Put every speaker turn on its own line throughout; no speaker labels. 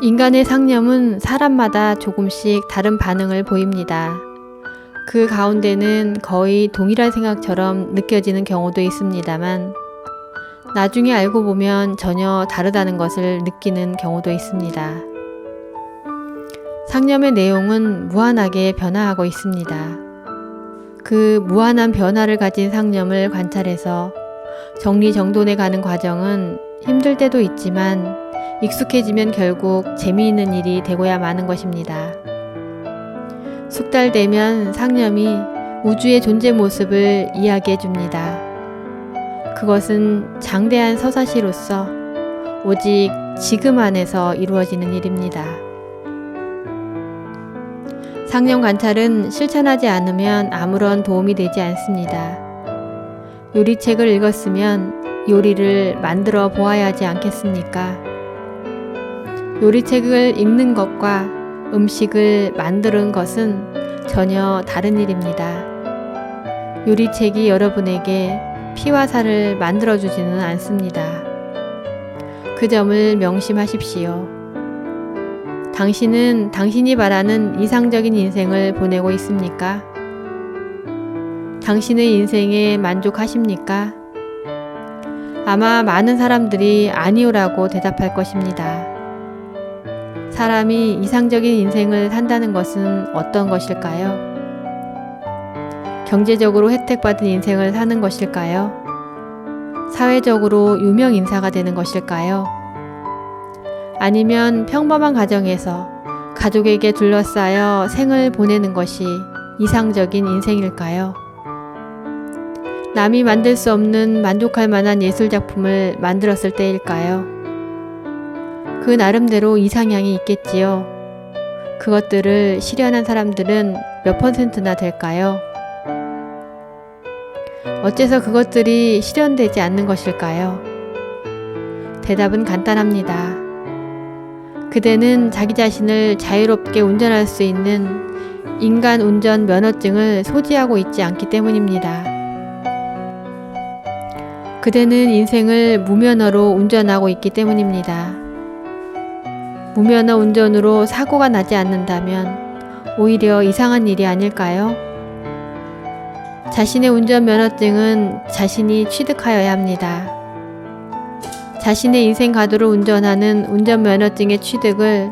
인간의 상념은 사람마다 조금씩 다른 반응을 보입니다. 그 가운데는 거의 동일한 생각처럼 느껴지는 경우도 있습니다만 나중에 알고 보면 전혀 다르다는 것을 느끼는 경우도 있습니다. 상념의 내용은 무한하게 변화하고 있습니다. 그 무한한 변화를 가진 상념을 관찰해서 정리정돈해 가는 과정은 힘들 때도 있지만 익숙해지면 결국 재미있는 일이 되고야 마는 것입니다. 숙달되면 상념이 우주의 존재 모습을 이야기해 줍니다. 그것은 장대한 서사시로서 오직 지금 안에서 이루어지는 일입니다. 상념 관찰은 실천하지 않으면 아무런 도움이 되지 않습니다. 요리책을 읽었으면 요리를 만들어 보아야 하지 않겠습니까? 요리책을 읽는 것과 음식을 만드는 것은 전혀 다른 일입니다. 요리책이 여러분에게 피와 살을 만들어주지는 않습니다. 그 점을 명심하십시오. 당신은 당신이 바라는 이상적인 인생을 보내고 있습니까? 당신의 인생에 만족하십니까? 아마 많은 사람들이 아니오라고 대답할 것입니다. 사람이 이상적인 인생을 산다는 것은 어떤 것일까요? 경제적으로 혜택받은 인생을 사는 것일까요? 사회적으로 유명 인사가 되는 것일까요? 아니면 평범한 가정에서 가족에게 둘러싸여 생을 보내는 것이 이상적인 인생일까요? 남이 만들 수 없는 만족할 만한 예술작품을 만들었을 때일까요? 그 나름대로 이상향이 있겠지요. 그것들을 실현한 사람들은 몇 %나 될까요? 어째서 그것들이 실현되지 않는 것일까요? 대답은 간단합니다. 그대는 자기 자신을 자유롭게 운전할 수 있는 인간 운전 면허증을 소지하고 있지 않기 때문입니다. 그대는 인생을 무면허로 운전하고 있기 때문입니다. 무면허 운전으로 사고가 나지 않는다면 오히려 이상한 일이 아닐까요? 자신의 운전 면허증은 자신이 취득하여야 합니다. 자신의 인생 가도를 운전하는 운전 면허증의 취득을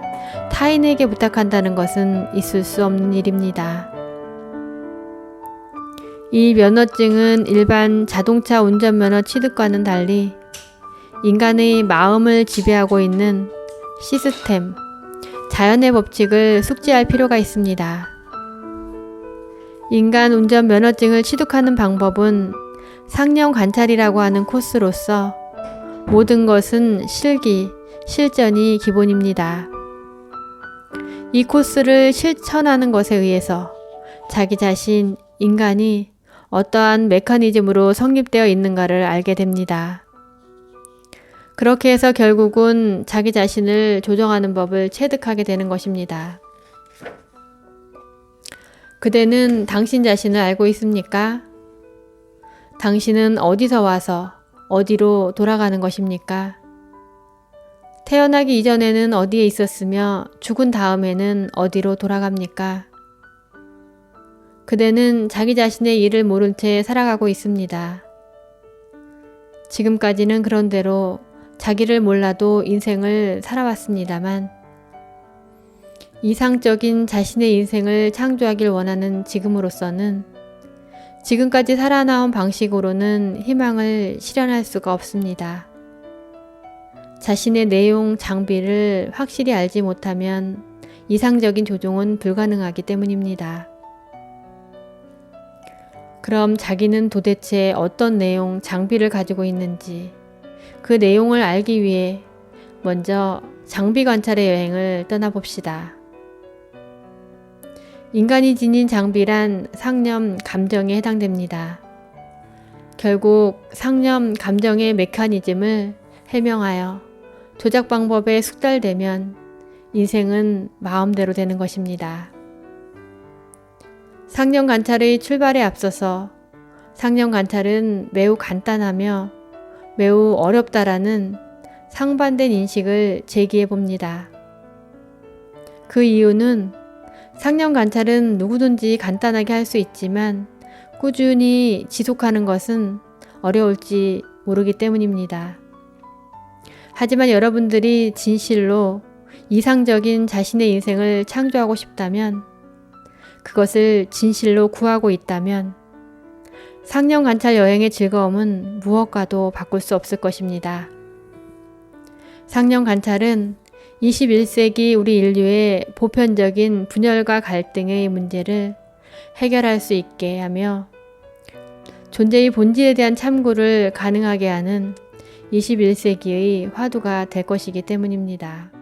타인에게 부탁한다는 것은 있을 수 없는 일입니다. 이 면허증은 일반 자동차 운전면허 취득과는 달리 인간의 마음을 지배하고 있는 시스템, 자연의 법칙을 숙지할 필요가 있습니다. 인간 운전 면허증을 취득하는 방법은 상념 관찰이라고 하는 코스로서 모든 것은 실기, 실전이 기본입니다. 이 코스를 실천하는 것에 의해서 자기 자신, 인간이 어떠한 메커니즘으로 성립되어 있는가를 알게 됩니다. 그렇게 해서 결국은 자기 자신을 조정하는 법을 체득하게 되는 것입니다. 그대는 당신 자신을 알고 있습니까? 당신은 어디서 와서 어디로 돌아가는 것입니까? 태어나기 이전에는 어디에 있었으며 죽은 다음에는 어디로 돌아갑니까? 그대는 자기 자신의 일을 모른 채 살아가고 있습니다. 지금까지는 그런대로 자기를 몰라도 인생을 살아왔습니다만 이상적인 자신의 인생을 창조하길 원하는 지금으로서는 지금까지 살아나온 방식으로는 희망을 실현할 수가 없습니다. 자신의 내용, 장비를 확실히 알지 못하면 이상적인 조종은 불가능하기 때문입니다. 그럼 자기는 도대체 어떤 내용, 장비를 가지고 있는지 그 내용을 알기 위해 먼저 장비 관찰의 여행을 떠나봅시다. 인간이 지닌 장비란 상념, 감정에 해당됩니다. 결국 상념, 감정의 메커니즘을 해명하여 조작 방법에 숙달되면 인생은 마음대로 되는 것입니다. 상념 관찰의 출발에 앞서서 상념 관찰은 매우 간단하며 매우 어렵다라는 상반된 인식을 제기해 봅니다. 그 이유는 상념 관찰은 누구든지 간단하게 할 수 있지만 꾸준히 지속하는 것은 어려울지 모르기 때문입니다. 하지만 여러분들이 진실로 이상적인 자신의 인생을 창조하고 싶다면, 그것을 진실로 구하고 있다면 상념 관찰 여행의 즐거움은 무엇과도 바꿀 수 없을 것입니다. 상념 관찰은 21세기 우리 인류의 보편적인 분열과 갈등의 문제를 해결할 수 있게 하며 존재의 본질에 대한 참고를 가능하게 하는 21세기의 화두가 될 것이기 때문입니다.